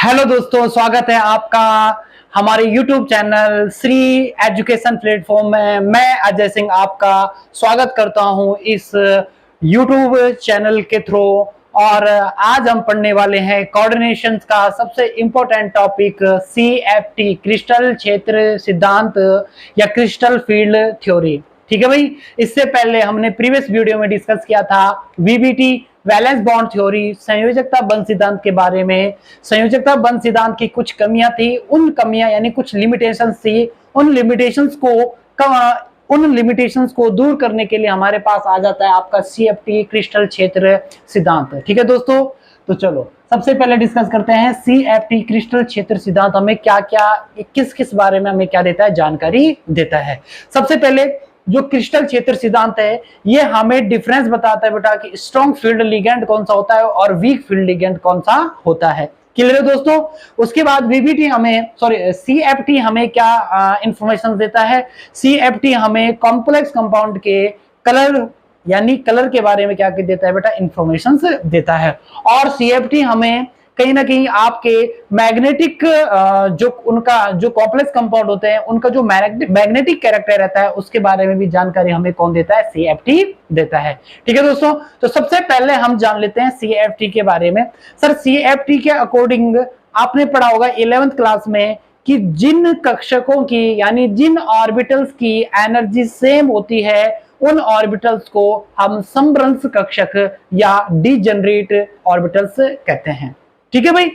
Hello दोस्तों, स्वागत है आपका हमारे YouTube channel Shri education platform में। मैं अजय सिंह आपका स्वागत करता हूं इस YouTube चैनल के थ्रू। और आज हम पढ़ने वाले हैं कोऑर्डिनेशन का सबसे इंपॉर्टेंट टॉपिक CFT, क्रिस्टल क्षेत्र सिद्धांत या क्रिस्टल फील्ड थ्योरी। ठीक है भाई, इससे पहले हमने प्रीवियस वीडियो में डिस्कस किया था VBT, वैलेंस बॉन्ड थ्योरी, संयोजकता बंध सिद्धांत के बारे में। संयोजकता बंध सिद्धांत की कुछ कमियां थी, उन कमियां यानी कुछ लिमिटेशंस थी, उन लिमिटेशंस को दूर करने के लिए हमारे पास आ जाता है आपका CFT, क्रिस्टल क्षेत्र सिद्धांत। ठीक है दोस्तों, तो चलो सबसे पहले डिस्कस करते हैं CFT क्रिस्टल क्षेत्र सिद्धांत हमें क्या क्या, किस किस बारे में हमें क्या देता है, जानकारी देता है। सबसे पहले जो क्रिस्टल क्षेत्र सिद्धांत है ये हमें डिफरेंस बताता है बेटा कि स्ट्रॉन्ग फील्ड लिगेंड कौन सा होता है और वीक फील्ड लिगेंड कौन सा होता है। क्लियर है दोस्तों। उसके बाद CFT हमें क्या इंफॉर्मेशन देता है। CFT हमें कॉम्प्लेक्स कंपाउंड के कलर यानी कलर के बारे में क्या देता है बेटा, इंफॉर्मेशन देता है। और CFT हमें कहीं ना कहीं आपके मैग्नेटिक जो कॉम्प्लेक्स कंपाउंड होते हैं उनका जो मैग्नेटिक कैरेक्टर रहता है उसके बारे में भी जानकारी हमें कौन देता है, CFT देता है। ठीक है दोस्तों, तो सबसे पहले हम जान लेते हैं CFT के बारे में। सर CFT के अकॉर्डिंग आपने पढ़ा होगा 11th क्लास में कि जिन कक्षकों की यानी जिन ऑर्बिटल्स की एनर्जी सेम होती है उन ऑर्बिटल्स को हम समभ्रंश कक्षक या डिजेनरेट ऑर्बिटल्स कहते हैं। ठीक है भाई,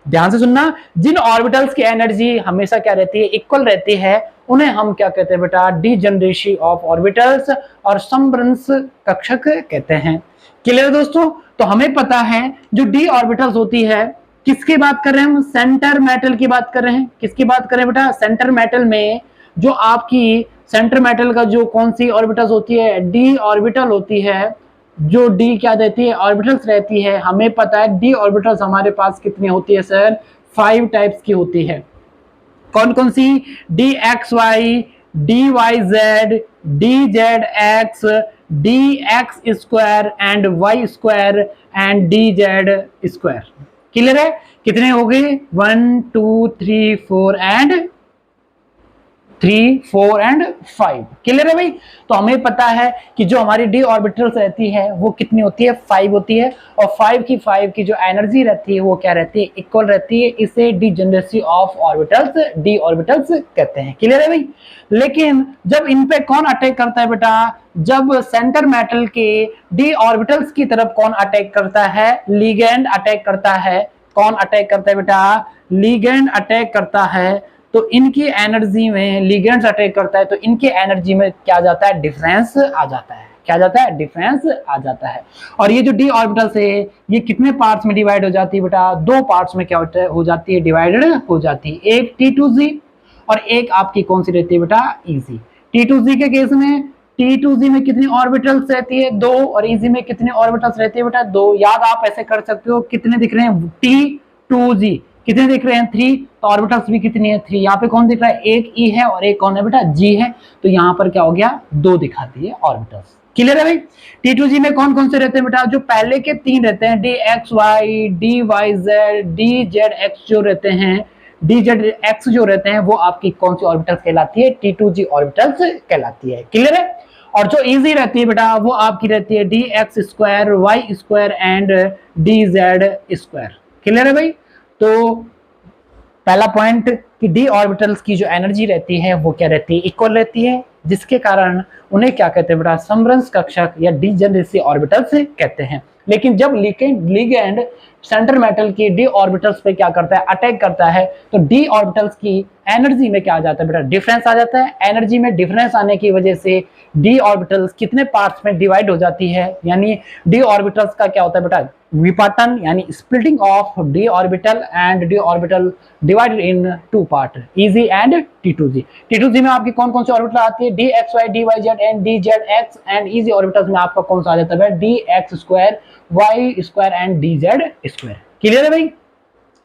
ध्यान से सुनना। जिन ऑर्बिटल्स की एनर्जी हमेशा क्या रहती है, इक्वल रहती है, उन्हें हम क्या कहते हैं बेटा, डिजेनरेसी ऑफ ऑर्बिटल्स और समभ्रंश कक्षक कहते हैं। क्लियर दोस्तों। तो हमें पता है जो डी ऑर्बिटल्स होती है, किसकी बात कर रहे हैं हम, सेंटर मेटल की बात कर रहे हैं। किसकी बात कर रहे हैं बेटा, सेंटर मेटल में जो आपकी सेंटर मेटल का जो कौन सी ऑर्बिटल्स होती है, डी ऑर्बिटल होती है। जो डी क्या रहती है, ऑर्बिटल्स रहती है। हमें पता है डी ऑर्बिटल्स हमारे पास कितनी होती है सर, 5 टाइप्स की होती है। कौन कौन सी, DXY, DYZ, DZX, DX² and Y² and DZ²। Clear है, कितने हो गए, 1 2 3 4 एंड 5। क्लियर है भाई। तो हमें पता है कि जो हमारी डी ऑर्बिटल्स रहती है वो कितनी होती है, 5 होती है। और 5 की जो एनर्जी रहती है वो क्या रहती है, इक्वल रहती है। इसे degeneracy of orbitals, D orbitals कहते हैं। क्लियर है भाई। लेकिन जब इन पे कौन अटैक करता है बेटा, जब सेंटर मेटल के डी ऑर्बिटल्स की तरफ कौन अटैक करता है, लिगेंड अटैक करता है। कौन अटैक करता है बेटा, लिगेंड अटैक करता है। तो इनकी एनर्जी में लिगेंड्स अटैक करता है तो इनकी एनर्जी में क्या जाता है, डिफरेंस आ जाता है। क्या जाता है, डिफरेंस आ जाता है। और ये जो डी ऑर्बिटल्स है ये कितने पार्ट्स में डिवाइड हो जाती है बेटा, 2 पार्ट्स में क्या हो जाती है, डिवाइडेड हो जाती है। एक T2Z और एक आपकी कौन सी रहती है बेटा, EZ। T2Z के केस में T2Z में कितनी ऑर्बिटल्स रहती है, 2। और EZ में कितनी ऑर्बिटल्स रहती है बेटा, 2। याद आप ऐसे कर सकते हो, कितने दिख रहे हैं T2Z, कितने दिख रहे हैं, 3। तो ऑर्बिटल्स भी कितनी है, 3। यहाँ पे कौन दिख रहा है, एक E है और एक कौन है बेटा, G है। तो यहाँ पर क्या हो गया, 2 दिखाती है ऑर्बिटल्स। क्लियर है भाई। T2Z में कौन कौन से रहते हैं बेटा, जो पहले के 3 रहते हैं, DXY, DYZ, DZX जो रहते हैं, DZX जो रहते हैं वो आपकी कौन सी ऑर्बिटल्स कहलाती है, T2Z ऑर्बिटल्स कहलाती है। क्लियर है। और जो इजी रहती है बेटा वो आपकी रहती है DX² Y² and DZ²। Clear है भाई। तो पहला पॉइंट कि डी ऑर्बिटल्स की जो एनर्जी रहती है वो क्या रहती है, इक्वल रहती है, जिसके कारण उन्हें क्या कहते हैं बेटा, समभ्रंश कक्षक या डिजेनरेसी ऑर्बिटल्स कहते हैं। लेकिन जब लिगेंड सेंटर मेटल की डी ऑर्बिटल्स पे क्या करता है, अटैक करता है, तो डी ऑर्बिटल्स की एनर्जी में क्या आ जाता है बेटा, डिफरेंस आ जाता है। एनर्जी में डिफरेंस आने की वजह से डी ऑर्बिटल्स कितने पार्ट्स में डिवाइड हो जाती है, यानी डी ऑर्बिटल्स का क्या होता है बेटा, विपाटन यानी splitting of D orbital and D orbital divided in 2 part, EZ and T2Z। T2Z में आपकी कौन कौन सी ऑर्बिटल आती है, DXY, DYZ and DZX and EZ orbitals में आपका कौन सा आ जाता है, DX² Y² and DZ²। Clear है भाई।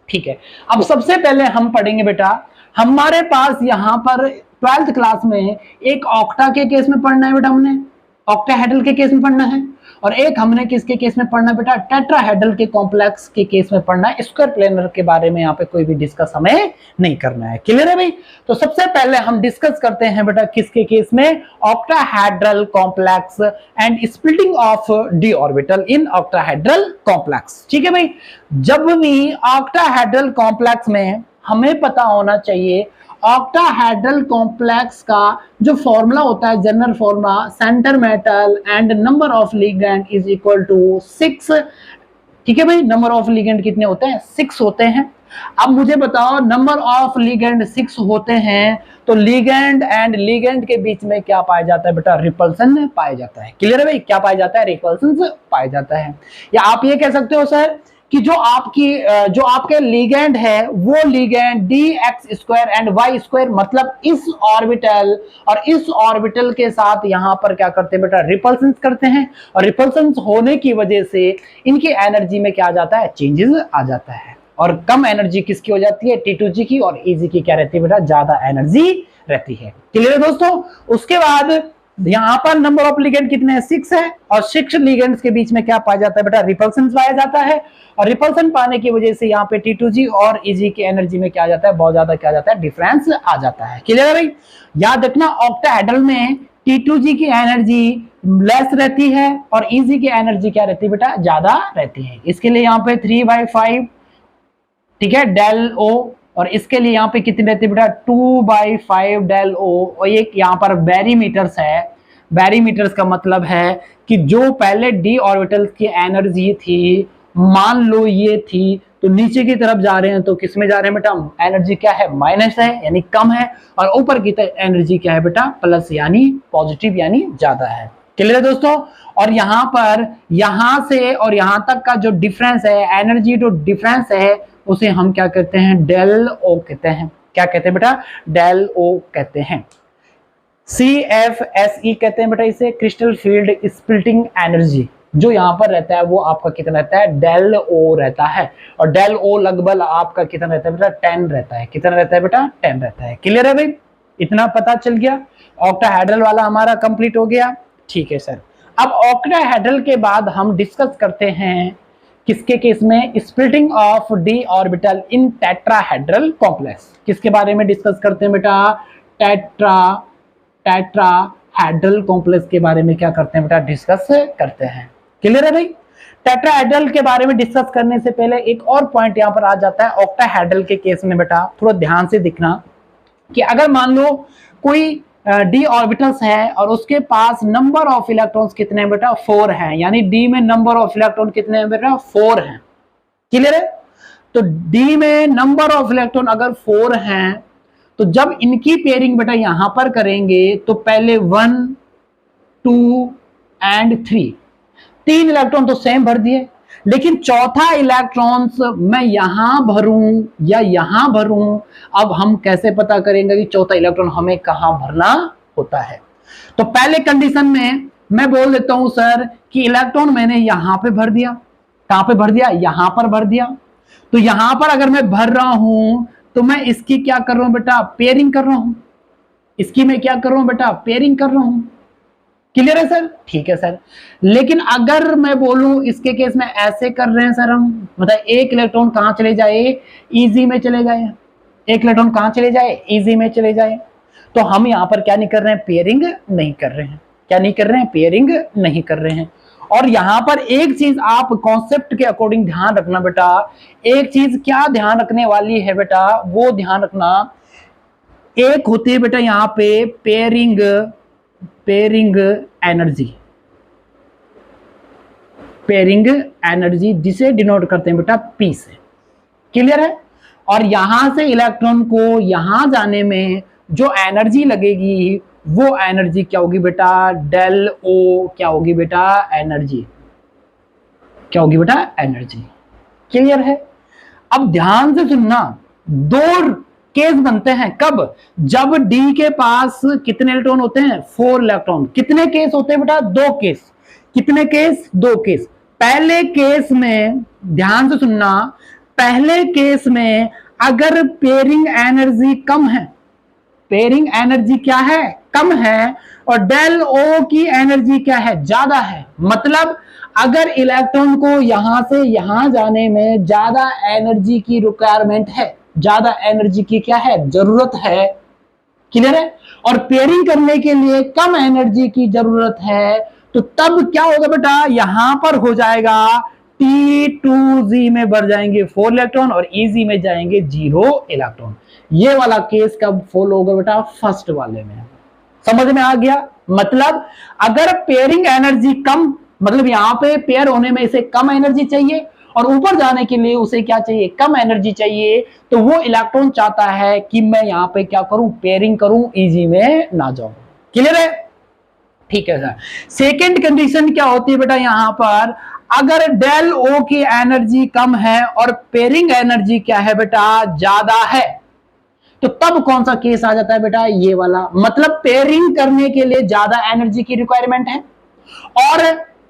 ठीक है, अब सबसे पहले हम पढ़ेंगे बेटा, हमारे पास यहाँ पर 12th क्लास में एक ऑक्टा के केस में पढ़ना है बेटा हमने। ऑक्टाहेड्रल के केस में पढ़ना है, और एक हमने किसके केस में पढ़ना है बेटा, टेट्राहेड्रल के कॉम्प्लेक्स के केस में पढ़ना है। स्क्वायर प्लेनर के बारे में यहाँ पे कोई भी डिस्कस हमें नहीं करना है। क्लियर है भाई? तो सबसे पहले हम डिस्कस करते हैं बेटा किसके केस में, octahedral complex and splitting of D orbital in octahedral complex. ठीक है भाई, जब भी ऑक्टाहेड्रल कॉम्प्लेक्स में हमें पता होना चाहिए ऑक्टाहेड्रल कॉम्प्लेक्स का जो फॉर्मूला होता है, general formula, centre metal and number of ligand is equal to 6। ठीक है भाई, नंबर ऑफ लिगेंड कितने होते हैं, 6 होते हैं। अब मुझे बताओ नंबर ऑफ लिगेंड 6 होते हैं तो लिगेंड एंड लिगेंड के बीच में क्या पाया जाता है बेटा, रिपल्सन पाया जाता है। क्लियर है भाई, क्या पाया जाता है, रिपल्सन पाया जाता है। या आप ये कह सकते हो सर कि जो आपके लिगेंड है वो ligand dx square and y square, मतलब इस ऑर्बिटल और इस ऑर्बिटल के साथ यहां पर क्या करते हैं बेटा, रिपल्शन करते हैं, और रिपल्शन होने की वजह से इनकी एनर्जी में क्या आ जाता है, चेंजेस आ जाता है, और कम एनर्जी किसकी हो जाती है, T2G की, और Eg की क्या रहती है बेटा, ज्यादा एनर्जी रहती है। क्लियर है दोस्तों? उसके बाद यहां पर नंबर ऑफ लिगेंड कितने हैं, 6 है, और 6 लिगेंड्स के बीच में क्या पाया जाता है बेटा, रिपल्शन पाया जाता है, और रिपल्शन पाने की वजह से यहाँ पे T2G और Eg की एनर्जी में क्या आ जाता है, बहुत ज्यादा क्या जाता है, डिफरेंस आ जाता है। क्लियर है भाई? याद रखना ऑक्टाहेड्रल में T2G की एनर्जी लेस रहती है और Eg की एनर्जी क्या रहती है बेटा, ज्यादा रहती है। इसके लिए यहाँ पे 3/5, ठीक है, डेल O, और इसके लिए यहाँ पे कितनी रहती है बेटा, 2/5 डेल O, और एक यहाँ पर बैरीमीटर्स है। बैरीमीटर्स का मतलब है कि जो पहले डी ऑर्बिटल की एनर्जी थी, मान लो ये थी, तो नीचे की तरफ जा रहे हैं तो किस में जा रहे हैं बेटा, एनर्जी क्या है, माइनस है यानी कम है, और ऊपर की एनर्जी क्या है बेटा, प्लस यानी पॉजिटिव यानी ज्यादा है। क्लियर है दोस्तों? और यहाँ पर यहां से और यहां तक का जो डिफरेंस है, एनर्जी जो डिफरेंस है, उसे हम क्या कहते हैं, डेल ओ कहते हैं। क्या कहते हैं बेटा, डेल ओ कहते हैं। CFSE कहते हैं बेटा इसे, क्रिस्टल फील्ड स्प्लिटिंग एनर्जी। जो यहाँ पर रहता है वो आपका कितना रहता है, डेल ओ रहता है, और डेल ओ लगभग आपका कितना रहता है बेटा, 10 रहता है। कितना रहता है बेटा, 10 रहता है। क्लियर है भाई? इतना पता चल गया। ऑक्टाहेड्रल वाला हमारा कंप्लीट हो गया। ठीक है सर, अब ऑक्टाहेड्रल के बाद हम डिस्कस करते हैं किसके केस में, splitting of D orbital in tetrahedral complex. किसके बारे में डिस्कस करते हैं बेटा, टेट्राहेड्रल कॉम्प्लेक्स के बारे में क्या करते हैं बेटा, डिस्कस करते हैं। क्लियर है भाई? टेट्राहेड्रल के बारे में डिस्कस करने से पहले एक और पॉइंट यहां पर आ जाता है ऑक्टाहेड्रल के केस में बेटा, थोड़ा ध्यान से दिखना कि अगर मान लो कोई डी ऑर्बिटल्स है और उसके पास नंबर ऑफ इलेक्ट्रॉन्स कितने हैं बेटा, 4 हैं, यानी डी में नंबर ऑफ इलेक्ट्रॉन कितने हैं बेटा, 4 हैं। क्लियर है? तो डी में नंबर ऑफ इलेक्ट्रॉन अगर 4 हैं तो जब इनकी पेयरिंग बेटा यहां पर करेंगे तो पहले 1, 2 एंड 3 इलेक्ट्रॉन तो सेम भर दिए, लेकिन चौथा इलेक्ट्रॉन्स मैं यहां भरूं या यहां भरूं, अब हम कैसे पता करेंगे कि चौथा इलेक्ट्रॉन हमें कहां भरना होता है। तो पहले कंडीशन में मैं बोल देता हूं सर कि इलेक्ट्रॉन मैंने यहां पे भर दिया, कहां पे भर दिया, यहां पर भर दिया। तो यहां पर अगर मैं भर रहा हूं तो मैं इसकी क्या कर रहा हूं बेटा, पेयरिंग कर रहा हूं। इसकी मैं क्या कर रहा हूं बेटा, पेयरिंग कर रहा हूं। क्लियर है सर? ठीक है सर। लेकिन अगर मैं बोलूं इसके केस में ऐसे कर रहे हैं सर हम, मतलब एक इलेक्ट्रॉन कहां चले जाए, इजी में चले जाए, एक इलेक्ट्रॉन कहां चले जाए, इजी में चले जाए, तो हम यहां पर क्या नहीं कर रहे हैं, पेयरिंग नहीं कर रहे हैं। क्या नहीं कर रहे हैं, पेयरिंग नहीं कर रहे हैं। और यहां पर एक चीज आप कॉन्सेप्ट के अकॉर्डिंग ध्यान रखना बेटा, एक चीज क्या ध्यान रखने वाली है बेटा, वो ध्यान रखना, एक होती है बेटा यहां पे पेयरिंग एनर्जी, पेयरिंग एनर्जी जिसे डिनोट करते हैं बेटा P से। क्लियर है? और यहां से इलेक्ट्रॉन को यहां जाने में जो एनर्जी लगेगी वो एनर्जी क्या होगी बेटा, डेल O क्या होगी बेटा, एनर्जी क्या होगी बेटा, एनर्जी। क्लियर है? अब ध्यान से सुनना, 2 केस बनते हैं कब, जब D के पास कितने इलेक्ट्रॉन होते हैं, 4 इलेक्ट्रॉन। कितने केस होते हैं बेटा, 2 केस। कितने केस, 2 केस। पहले केस में ध्यान से सुनना, पहले केस में अगर पेयरिंग एनर्जी कम है, पेयरिंग एनर्जी क्या है, कम है और डेल ओ की एनर्जी क्या है, ज्यादा है। मतलब अगर इलेक्ट्रॉन को यहां से यहां जाने में ज्यादा एनर्जी की रिक्वायरमेंट है, ज्यादा एनर्जी की क्या है, जरूरत है, क्लियर है, और पेयरिंग करने के लिए कम एनर्जी की जरूरत है, तो तब क्या होगा बेटा, यहां पर हो जाएगा T2Z में बढ़ जाएंगे 4 इलेक्ट्रॉन और EZ में जाएंगे 0 इलेक्ट्रॉन। ये वाला केस कब फॉलो होगा बेटा, फर्स्ट वाले में। समझ में आ गया? मतलब अगर पेयरिंग एनर्जी कम, मतलब यहां पे पेयर होने में इसे कम एनर्जी चाहिए और ऊपर जाने के लिए उसे क्या चाहिए, कम एनर्जी चाहिए, तो वो इलेक्ट्रॉन चाहता है कि मैं यहां पे क्या करूं, पेयरिंग करूं, EZ में ना जाऊं। क्लियर है? ठीक है सर। सेकेंड कंडीशन क्या होती है बेटा, यहां पर अगर डेल ओ की एनर्जी कम है और पेयरिंग एनर्जी क्या है बेटा, ज्यादा है, तो तब कौन सा केस आ जाता है बेटा, ये वाला। मतलब पेयरिंग करने के लिए ज्यादा एनर्जी की रिक्वायरमेंट है और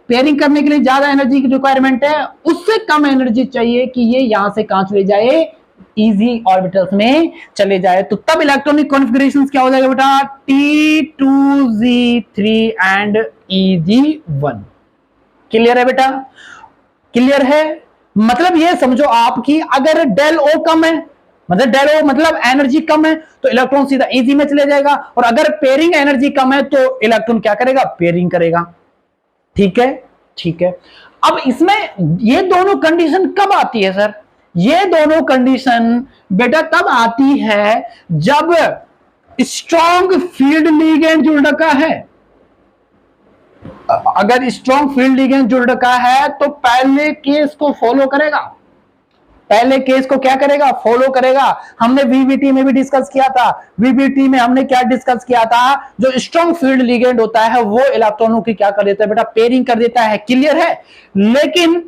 पेयरिंग करने के लिए ज्यादा एनर्जी की रिक्वायरमेंट है, उससे कम एनर्जी चाहिए कि ये यहां से कहां चले जाए, इजी ऑर्बिटल्स में चले जाए, तो तब इलेक्ट्रॉनिक कॉन्फ़िगरेशंस क्या हो जाएगा बेटा, T2Z3 एंड EG1। क्लियर है बेटा? क्लियर है? मतलब ये समझो आपकी, अगर डेल ओ कम है, मतलब डेल ओ मतलब एनर्जी कम है, तो इलेक्ट्रॉन सीधा EZ में चले जाएगा, और अगर पेयरिंग एनर्जी कम है तो इलेक्ट्रॉन क्या करेगा, पेयरिंग करेगा। ठीक है? ठीक है। अब इसमें ये दोनों कंडीशन कब आती है सर? ये दोनों कंडीशन बेटा तब आती है जब स्ट्रॉन्ग फील्ड लिगेंड जुड़ रखा है। अगर स्ट्रॉन्ग फील्ड लिगेंड जुड़ रखा है तो पहले केस को फॉलो करेगा, पहले केस को क्या करेगा, फॉलो करेगा। हमने वीबीटी में भी डिस्कस किया था, वीबीटी में हमने क्या डिस्कस किया था, जो स्ट्रॉन्ग फील्ड लिगेंड होता है वो इलेक्ट्रॉनों की क्या कर देता है बेटा, पेयरिंग कर देता है। क्लियर है? लेकिन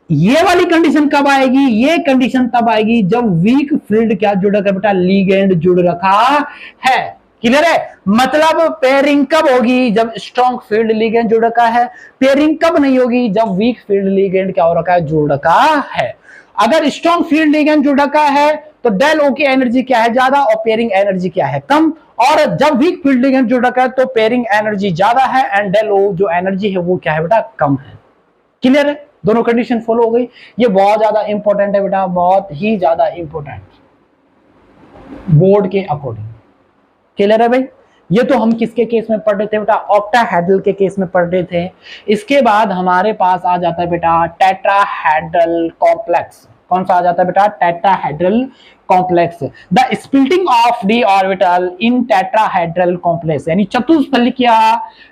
ये वाली कंडीशन कब आएगी, ये कंडीशन तब आएगी जब वीक फील्ड क्या जुड़ रखा है बेटा, लिगेंड जुड़ रखा है। क्लियर है? मतलब पेयरिंग कब होगी, जब स्ट्रॉन्ग फील्ड लिगेंड जुड़ रखा है। पेयरिंग कब नहीं होगी, जब वीक फील्ड लिगेंड क्या हो रखा है, जुड़ रखा है। अगर स्ट्रॉन्ग फील्ड लिगेंड जुड़ रखा है तो डेल ओ की एनर्जी क्या है, ज्यादा, और पेयरिंग एनर्जी क्या है, कम। और जब वीक फील्ड लिगेंड जुड़ रखा है तो पेयरिंग एनर्जी ज्यादा है एंड डेल ओ जो एनर्जी है वो क्या है बेटा, कम है। क्लियर है? दोनों कंडीशन फॉलो हो गई। ये बहुत ज्यादा इंपॉर्टेंट है बेटा, बहुत ही ज्यादा इंपॉर्टेंट बोर्ड के अकॉर्डिंग। क्लियर है भाई? ये तो हम किसके केस में पढ़ रहे थे बेटा, ऑक्टाहेड्रल के केस में पढ़ रहे थे। इसके बाद हमारे पास आ जाता है बेटा टेट्राहेड्रल कॉम्प्लेक्स। कौन सा आ जाता है बेटा, tetrahedral complex. The splitting of D orbital in tetrahedral complex, यानी चतुष्फलकीय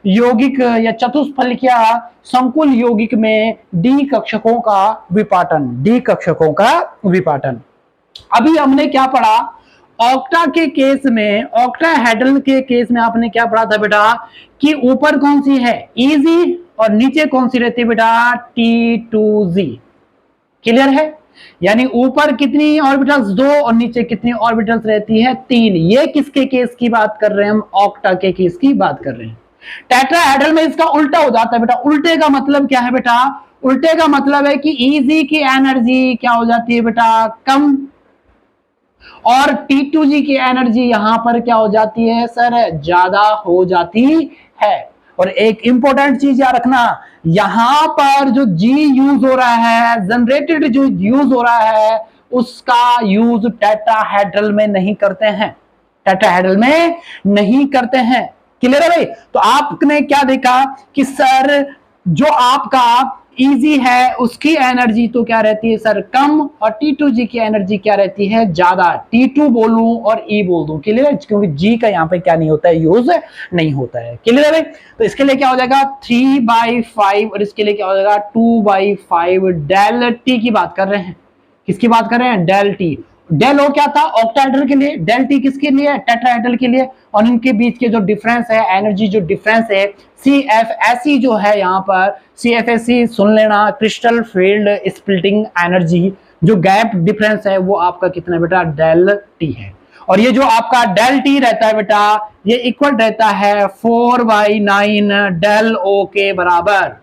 यौगिक या चतुष्फलकीय संकुल यौगिक में डी कक्षकों का विपाटन, डी कक्षकों का विपाटन। अभी हमने क्या पढ़ा, ऑक्टा के केस में, ऑक्टाहेड्रल के केस में आपने क्या पढ़ा था बेटा, कि ऊपर कौन सी है, EZ, और नीचे कौन सी रहती है बेटा, T2Z। क्लियर है? यानी ऊपर कितनी ऑर्बिटल्स, 2, और नीचे कितनी ऑर्बिटल्स रहती है, 3। ये किसके केस की बात कर रहे हैं हम, ऑक्टा के केस की बात कर रहे हैं। टेट्राहेड्रल में इसका उल्टा हो जाता है बेटा। उल्टे का मतलब क्या है बेटा, उल्टे का मतलब है कि EZ की एनर्जी क्या हो जाती है बेटा, कम, और T2Z की एनर्जी यहां पर क्या हो जाती है सर, ज्यादा हो जाती है। और एक इंपॉर्टेंट चीज याद रखना, यहां पर जो G यूज हो रहा है, जनरेटेड जो यूज हो रहा है, उसका यूज टेट्राहेड्रल में नहीं करते हैं, टेट्राहेड्रल में नहीं करते हैं। क्लियर है भाई? तो आपने क्या देखा कि सर जो आपका EZ है उसकी एनर्जी तो क्या रहती है सर, कम, और T2Z की एनर्जी क्या रहती है, ज्यादा। T2 बोलूं और E बोल दूं, क्लियर है? क्योंकि G का यहां पे क्या नहीं होता है, यूज नहीं होता है। क्लियर है भाई? तो इसके लिए क्या हो जाएगा 3/5, और इसके लिए क्या हो जाएगा 2/5 डेल T की बात कर रहे हैं। किसकी बात कर रहे हैं, डेल T। डेल ओ क्या था, ऑक्टाहेड्रल के लिए, डेल T किसके लिए, टेट्राहेड्रल के लिए। और इनके बीच के जो डिफरेंस है, एनर्जी जो डिफरेंस है, CFSE जो है, यहाँ पर CFSE सुन लेना, क्रिस्टल फील्ड स्प्लिटिंग एनर्जी, जो गैप डिफरेंस है वो आपका कितना बेटा, डेल T है। और ये जो आपका डेल T रहता है बेटा, ये इक्वल रहता है 4/9 डेल O के बराबर।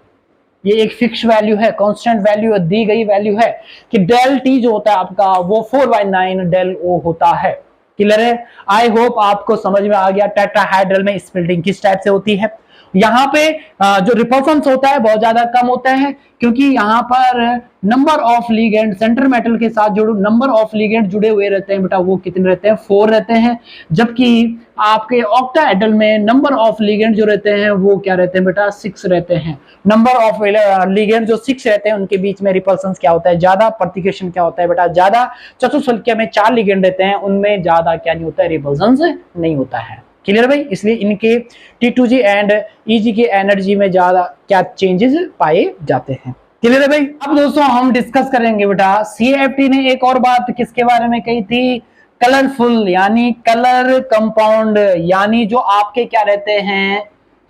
ये एक फिक्स वैल्यू है, कांस्टेंट वैल्यू है, दी गई वैल्यू है कि डेल T जो होता है आपका वो 4/9 डेल O होता है। क्लियर है? आई होप आपको समझ में आ गया टेट्राहाइड्रल में स्प्लिटिंग किस टाइप से होती है। यहाँ पे जो रिपल्शन होता है बहुत ज्यादा कम होता है, क्योंकि यहाँ पर number of ligand centre metal के साथ जो नंबर ऑफ लिगेंड जुड़े हुए रहते हैं बेटा वो कितने रहते हैं, 4 रहते हैं। जबकि आपके ऑक्टाहेड्रल में नंबर ऑफ लिगेंड जो रहते हैं वो क्या रहते हैं बेटा, 6 रहते हैं। नंबर ऑफ लिगेंड जो 6 रहते हैं उनके बीच में रिपल्शन क्या होता है, ज्यादा, प्रतिकेशन क्या होता है बेटा, ज्यादा। चतुष्फलकीय में 4 लिगेंड रहते हैं, उनमें ज्यादा क्या नहीं होता है, रिपल्शन नहीं होता है। क्लियर भाई? इसलिए इनके T2G एंड EG की एनर्जी में ज्यादा क्या चेंजेस पाए जाते हैं। क्लियर है भाई? अब दोस्तों हम डिस्कस करेंगे बेटा, CFT ने एक और बात किसके बारे में कही थी, कलरफुल यानी कलर कंपाउंड, यानी जो आपके क्या रहते हैं,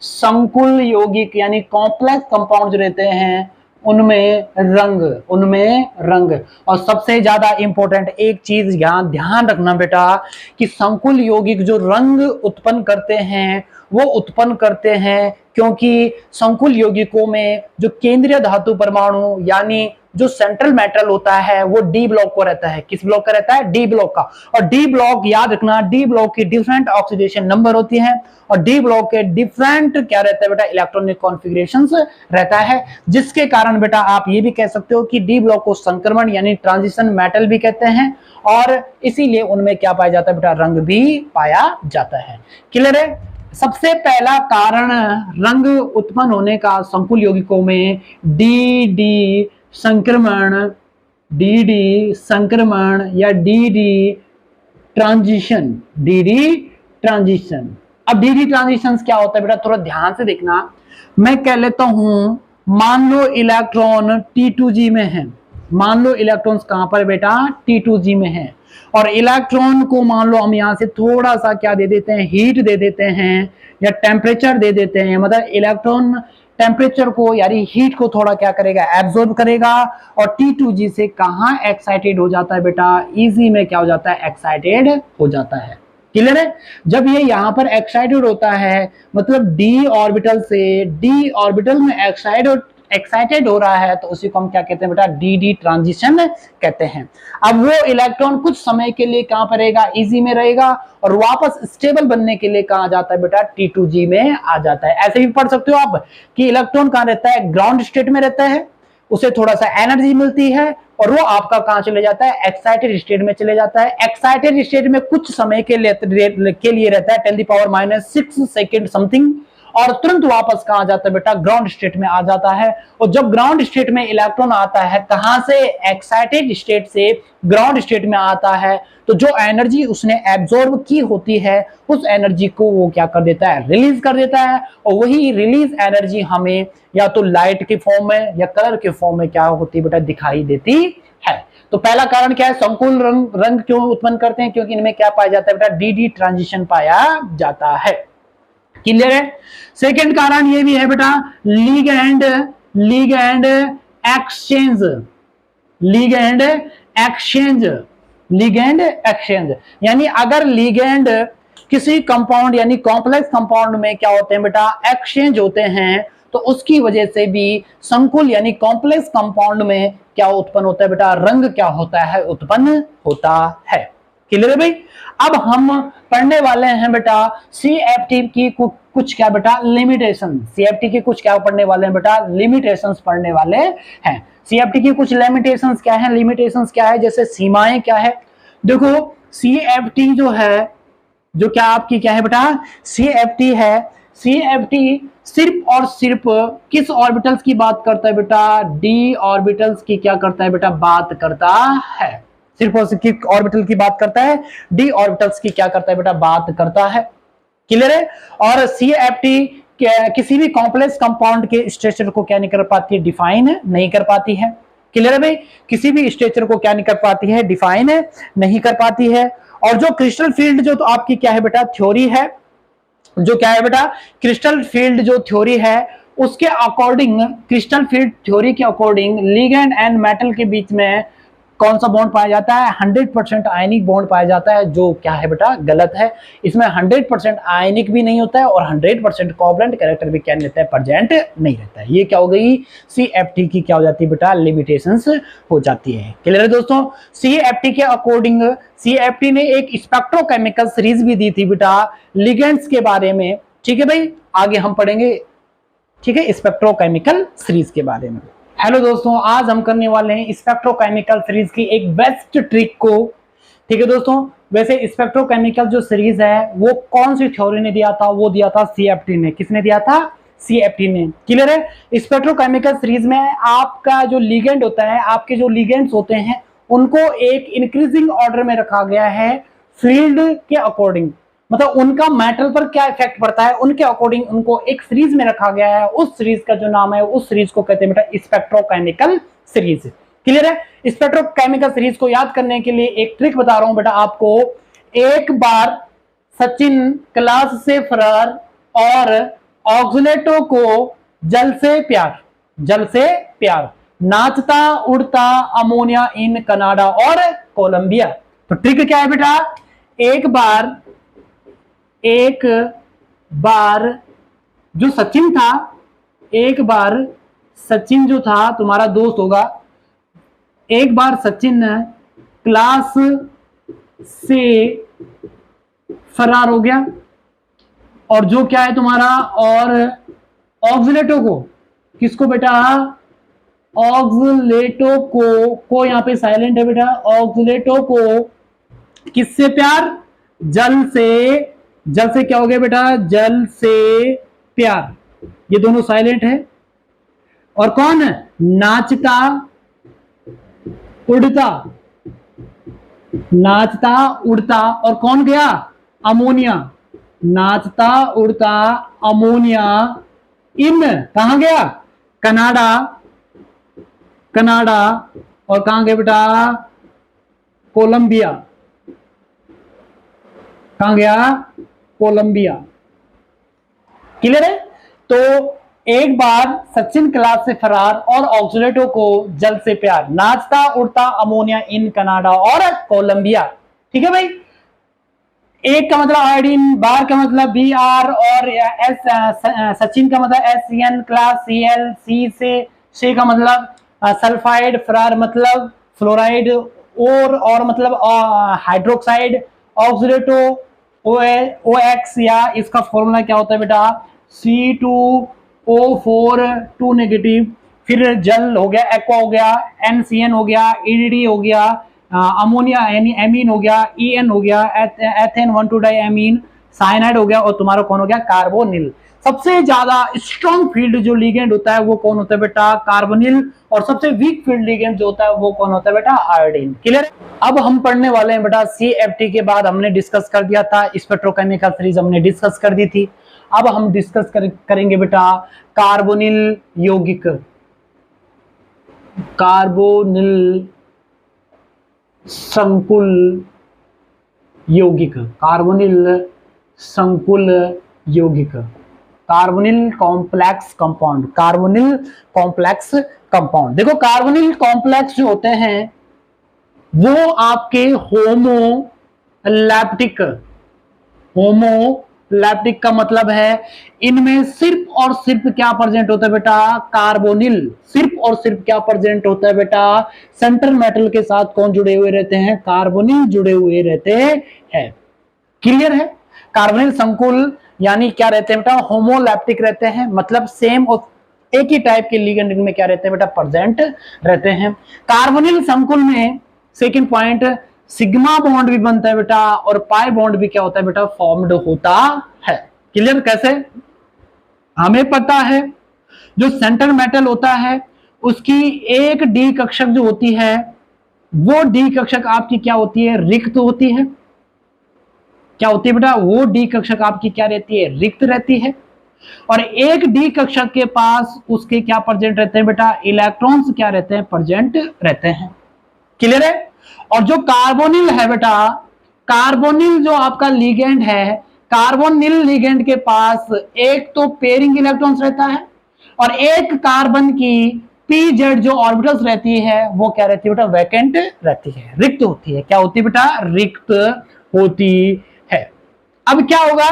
संकुल यौगिक यानी कॉम्प्लेक्स कंपाउंड जो रहते हैं उनमें रंग। और सबसे ज्यादा इंपॉर्टेंट एक चीज यहाँ ध्यान रखना बेटा कि संकुल यौगिक जो रंग उत्पन्न करते हैं वो उत्पन्न करते हैं क्योंकि संकुल यौगिकों में जो केंद्रीय धातु परमाणु यानी जो सेंट्रल मेटल होता है वो डी ब्लॉक को रहता है। किस ब्लॉक का रहता है? डी ब्लॉक का। और डी ब्लॉक याद रखना, डी ब्लॉक की डिफरेंट ऑक्सीडेशन नंबर होती है और डी ब्लॉक के डिफरेंट क्या रहता है बेटा, इलेक्ट्रॉनिक कॉन्फ़िगरेशंस रहता है, जिसके कारण बेटा आप ये भी कह सकते हो कि डी ब्लॉक को संक्रमण यानी ट्रांजिशन मेटल भी कहते हैं और इसीलिए उनमें क्या पाया जाता है बेटा, रंग भी पाया जाता है। क्लियर है? सबसे पहला कारण रंग उत्पन्न होने का संकुल यौगिकों में डी संक्रमण या डी ट्रांजिशन। अब डी ट्रांजिशन क्या होता है बेटा, थोड़ा ध्यान से देखना। मैं कह लेता हूं, मान लो इलेक्ट्रॉन T2G में है, मान लो इलेक्ट्रॉन्स कहां पर बेटा, T2G में है, और इलेक्ट्रॉन को मान लो हम यहां से थोड़ा सा क्या दे देते हैं, हीट दे देते हैं या टेम्परेचर दे देते हैं। मतलब इलेक्ट्रॉन टेम्परेचर को यानी हीट को थोड़ा क्या करेगा, एब्जॉर्ब करेगा और T2G से कहां एक्साइटेड हो जाता है बेटा, EG में क्या हो जाता है, एक्साइटेड हो जाता है। क्लियर है? जब ये यहां पर एक्साइटेड होता है मतलब d ऑर्बिटल से d ऑर्बिटल में एक्साइटेड हो रहा है तो उसी को हम क्या कहते हैं बेटा, डी ट्रांजिशन कहते हैं। अब वो इलेक्ट्रॉन कुछ समय के लिए कहां पर रहेगा, EG में रहेगा और वापस स्टेबल बनने के लिए कहां जाता है बेटा, T2G में आ जाता है। ऐसे भी पढ़ सकते हो आप कि इलेक्ट्रॉन कहां रहता है, ग्राउंड स्टेट में रहता है, उसे थोड़ा सा एनर्जी मिलती है और वो आपका कहां चले जाता है, एक्साइटेड स्टेट में चले जाता है। एक्साइटेड स्टेट में कुछ समय के लिए रहता है 10⁻⁶ सेकेंड समथिंग और तुरंत वापस कहां जाता है बेटा, ग्राउंड स्टेट में आ जाता है। और जब ग्राउंड स्टेट में इलेक्ट्रॉन आता है, कहां से, एक्साइटेड स्टेट से ग्राउंड स्टेट में आता है, तो जो एनर्जी उसने एब्जॉर्ब की होती है उस एनर्जी को वो क्या कर देता है, रिलीज कर देता है। और वही रिलीज एनर्जी हमें या तो लाइट के फॉर्म में या कलर के फॉर्म में क्या होती है बेटा, दिखाई देती है। तो पहला कारण क्या है, संकुल रंग क्यों उत्पन्न करते हैं, क्योंकि इनमें क्या पाया जाता है बेटा, डी ट्रांजिशन पाया जाता है। क्लियर है? सेकेंड कारण ये भी है बेटा, लिगैंड एक्सचेंज। यानी अगर लिगैंड किसी कंपाउंड यानी कॉम्प्लेक्स कंपाउंड में क्या होते हैं बेटा, एक्सचेंज होते हैं, तो उसकी वजह से भी संकुल यानी कॉम्प्लेक्स कंपाउंड में क्या उत्पन्न होता है बेटा, रंग क्या होता है, उत्पन्न होता है। क्लियर है भाई? अब हम पढ़ने वाले हैं बेटा CFT की कुछ क्या बेटा, लिमिटेशन। CFT की कुछ क्या पढ़ने वाले हैं बेटा, लिमिटेशंस पढ़ने वाले हैं। CFT की कुछ लिमिटेशंस क्या है, लिमिटेशंस क्या है, जैसे सीमाएं क्या है। देखो CFT जो है, जो क्या आपकी क्या है बेटा, CFT है, CFT सिर्फ और सिर्फ किस ऑर्बिटल्स की बात करता है बेटा, d ऑर्बिटल्स की क्या करता है बेटा, बात करता है। सिर्फ और सिर्फ किस ऑर्बिटल की बात करता है, d ऑर्बिटल्स की क्या करता है बेटा, बात करता है। क्लियर है? और CFT किसी भी कॉम्प्लेक्स कंपाउंड के स्ट्रक्चर को क्या नहीं कर पाती है, डिफाइन नहीं कर पाती है। क्लियर है भाई? किसी भी स्ट्रक्चर को क्या नहीं कर पाती है, डिफाइन नहीं कर पाती है। और जो क्रिस्टल फील्ड जो तो आपकी क्या है बेटा, थ्योरी है, जो क्या है बेटा, क्रिस्टल फील्ड जो थ्योरी है उसके अकॉर्डिंग, क्रिस्टल फील्ड थ्योरी के अकॉर्डिंग लिगैंड एंड मेटल के बीच में कौन सा बॉन्ड पाया जाता है? 100% आयनिक बॉन्ड पाया जाता है, जो क्या है बेटा? गलत है। इसमें 100% आयनिक भी नहीं होता है और 100% कोवलेंट कैरेक्टर भी क्या नहीं रहता है? प्रेजेंट नहीं रहता है। ये क्या हो गई? CFT की क्या हो जाती है बेटा? लिमिटेशंस हो जाती है। क्लियर है दोस्तों? CFT के अकॉर्डिंग CFT ने एक स्पेक्ट्रोकेमिकल सीरीज भी दी थी बेटा लिगेंड्स के बारे में। ठीक है भाई, आगे हम पढ़ेंगे, ठीक है, स्पेक्ट्रोकेमिकल सीरीज के बारे में। हेलो दोस्तों, आज हम करने वाले हैं स्पेक्ट्रोकेमिकल सीरीज की एक बेस्ट ट्रिक को। ठीक है दोस्तों, वैसे स्पेक्ट्रोकेमिकल जो सीरीज है वो कौन सी थ्योरी ने दिया था? वो दिया था CFT ने। किसने दिया था? CFT ने। क्लियर है? स्पेक्ट्रोकेमिकल सीरीज में आपका जो लिगेंड होता है, आपके जो लिगेंड्स होते हैं उनको एक इंक्रीजिंग ऑर्डर में रखा गया है फील्ड के अकॉर्डिंग, मतलब उनका मेटल पर क्या इफेक्ट पड़ता है उनके अकॉर्डिंग उनको एक सीरीज में रखा गया है। उस सीरीज का जो नाम है, उस सीरीज को कहते हैं बेटा स्पेक्ट्रोकेमिकल सीरीज। क्लियर है? स्पेक्ट्रोकेमिकल सीरीज को याद करने के लिए एक ट्रिक बता रहा हूं बेटा आपको। एक बार सचिन क्लास से फरार और ऑक्सलेटो को जल से प्यार, जल से प्यार, नाचता उड़ता अमोनिया इन कनाडा और कोलंबिया। तो ट्रिक क्या है बेटा? एक बार जो सचिन था, एक बार सचिन जो था तुम्हारा दोस्त होगा, एक बार सचिन क्लास से फरार हो गया और जो क्या है तुम्हारा, और ऑक्सलेटो को, किसको बेटा? ऑक्सलेटो को यहां पे साइलेंट है बेटा। ऑक्सलेटो को किससे प्यार? जल से। जल से क्या हो गया बेटा? जल से प्यार। ये दोनों साइलेंट है। और कौन? नाचता उड़ता, नाचता उड़ता, और कौन गया? अमोनिया। नाचता उड़ता अमोनिया इन, कहां गया? कनाडा। कनाडा। और कहां गया बेटा? कोलंबिया। कहां गया? कोलंबिया। क्लियर है? तो एक बार सचिन क्लास से फरार और ऑक्सलेटो को जल से प्यार, नाचता उड़ता अमोनिया इन कनाडा और कोलंबिया। ठीक है भाई? एक का मतलब आयोडीन, बार का मतलब Br, और सचिन का मतलब SCN, क्लास Cl, C का मतलब सल्फाइड, फरार मतलब फ्लोराइड, और मतलब हाइड्रोक्साइड, ऑक्सलेटो OX, या इसका फॉर्मूला क्या होता है बेटा? C2O4 2 नेगेटिव, फिर जल हो गया, एक्वा हो गया, NCN हो गया, EDD हो गया, अमोनिया एमीन हो गया, EN हो गया, एथेन 1,2 डाइएमीन, साइनाइड हो गया, और तुम्हारा कौन हो गया? कार्बोनिल। सबसे ज्यादा स्ट्रॉन्ग फील्ड जो लिगेंड होता है वो कौन होता है बेटा? कार्बोनिल। और सबसे वीक फील्ड लिगेंड जो होता है वो कौन होता है बेटा? आयोडीन। क्लियर? अब हम पढ़ने वाले हैं बेटा CFT के बाद हमने डिस्कस कर दिया था स्पेक्ट्रोकेमिकल सीरीज, हमने डिस्कस कर दी थी। अब हम डिस्कस करेंगे बेटा कार्बोनिल यौगिक। कार्बोनिल संकुल यौगिक, कार्बोनिल संकुल यौगिक, carbonyl complex compound, carbonyl complex compound. देखो कार्बोनिल कॉम्प्लेक्स जो होते हैं वो आपके होमोलैप्टिक, होमोलैप्टिक का मतलब है इनमें सिर्फ और सिर्फ क्या प्रेजेंट होता है बेटा? कार्बोनिल। सिर्फ और सिर्फ क्या प्रेजेंट होता है बेटा? सेंटर मेटल के साथ कौन जुड़े हुए रहते हैं? कार्बोनिल जुड़े हुए रहते हैं। क्लियर है? कार्बोनिल संकुल यानी क्या रहते हैं बेटा? होमोलैप्टिक रहते हैं, मतलब सेम और एक ही टाइप के लिगेंड इनमें क्या रहते हैं बेटा? प्रेजेंट रहते हैं। कार्बोनिल संकुल में सेकंड पॉइंट सिग्मा बॉन्ड भी बनता है बेटा, और पाई बॉन्ड भी क्या होता है बेटा? फॉर्म्ड होता है। क्लियर? कैसे? हमें पता है जो सेंटर मेटल होता है उसकी एक डी कक्षक जो होती है वो डी कक्षक आपकी क्या होती है? रिक्त होती है। क्या होती है बेटा? वो डी कक्षक आपकी क्या रहती है? रिक्त रहती है। और एक डी कक्षक के पास उसके क्या प्रेजेंट रहते हैं बेटा? इलेक्ट्रॉन्स क्या रहते हैं? प्रेजेंट रहते हैं। क्लियर है? और जो कार्बोनिल है बेटा, कार्बोनिल जो आपका लिगेंड है, कार्बोनिल लिगेंड के पास एक तो पेयरिंग इलेक्ट्रॉन्स रहता है और एक कार्बन की पीजेड जो ऑर्बिटल्स रहती है वो क्या रहती है बेटा, वैकेंट रहती है, रिक्त होती है। क्या होती है बेटा, रिक्त होती है। अब क्या होगा,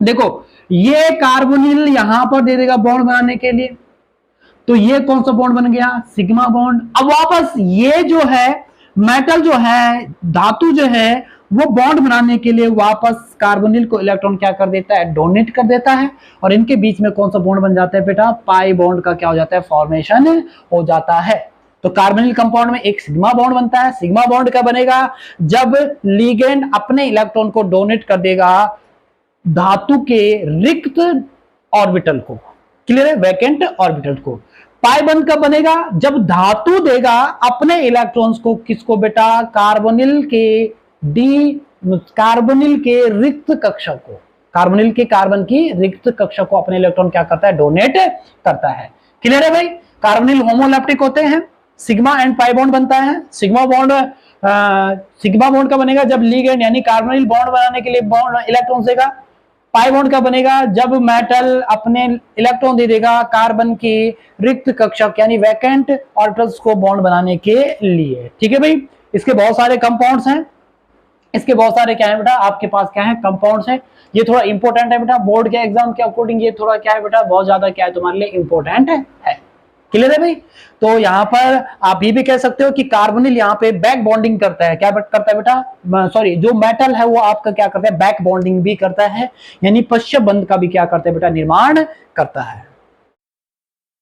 देखो ये कार्बोनिल यहां पर दे देगा बॉन्ड बनाने के लिए, तो ये कौन सा बॉन्ड बन गया, सिग्मा बॉन्ड। अब वापस ये जो है मेटल जो है, धातु जो है, वो बॉन्ड बनाने के लिए वापस कार्बोनिल को इलेक्ट्रॉन क्या कर देता है, डोनेट कर देता है, और इनके बीच में कौन सा बॉन्ड बन जाता है बेटा, पाई बॉन्ड का क्या हो जाता है, फॉर्मेशन हो जाता है। तो कार्बोनिल कंपाउंड में एक सिग्मा बॉन्ड बनता है। सिग्मा बॉन्ड कब बनेगा, जब लिगेंड अपने इलेक्ट्रॉन को डोनेट कर देगा धातु के रिक्त ऑर्बिटल को, क्लियर है, वैकेंट ऑर्बिटल को। पाई बॉन्ड कब बनेगा, जब धातु देगा अपने इलेक्ट्रॉन्स को, किसको बेटा, कार्बोनिल के रिक्त कक्षा को, कार्बोनिल के कार्बन की रिक्त कक्षा को अपने इलेक्ट्रॉन क्या करता है, डोनेट करता है। क्लियर है भाई। कार्बोनिल होमोलैप्टिक होते हैं, सिग्मा एंड पाई बॉन्ड बनता है। सिग्मा बॉन्ड का बनेगा जब लिगेंड यानी कार्बोनिल बॉन्ड बनाने के लिए बॉन्ड इलेक्ट्रॉन देगा। पाई बॉन्ड का बनेगा जब मेटल अपने इलेक्ट्रॉन दे देगा कार्बन की रिक्त कक्षा यानी वैकेंट ऑर्बिटल्स को बॉन्ड बनाने के लिए। ठीक है भाई। इसके बहुत सारे कंपाउंड्स हैं, इसके बहुत सारे क्या है बेटा, आपके पास क्या है, कंपाउंड्स हैं। ये थोड़ा इंपॉर्टेंट है बेटा, बोर्ड के एग्जाम के अकॉर्डिंग ये थोड़ा क्या है बेटा, बहुत ज्यादा क्या है तुम्हारे लिए इंपॉर्टेंट है। क्लियर है भाई। तो यहां पर आप ये भी कह सकते हो कि कार्बोनिल यहाँ पे बैक बॉन्डिंग करता है। क्या करता है बेटा, सॉरी, जो मेटल है वो आपका क्या करता है, बैक बॉन्डिंग भी करता है, यानी पश्च बंध का भी क्या करता है बेटा, निर्माण करता है।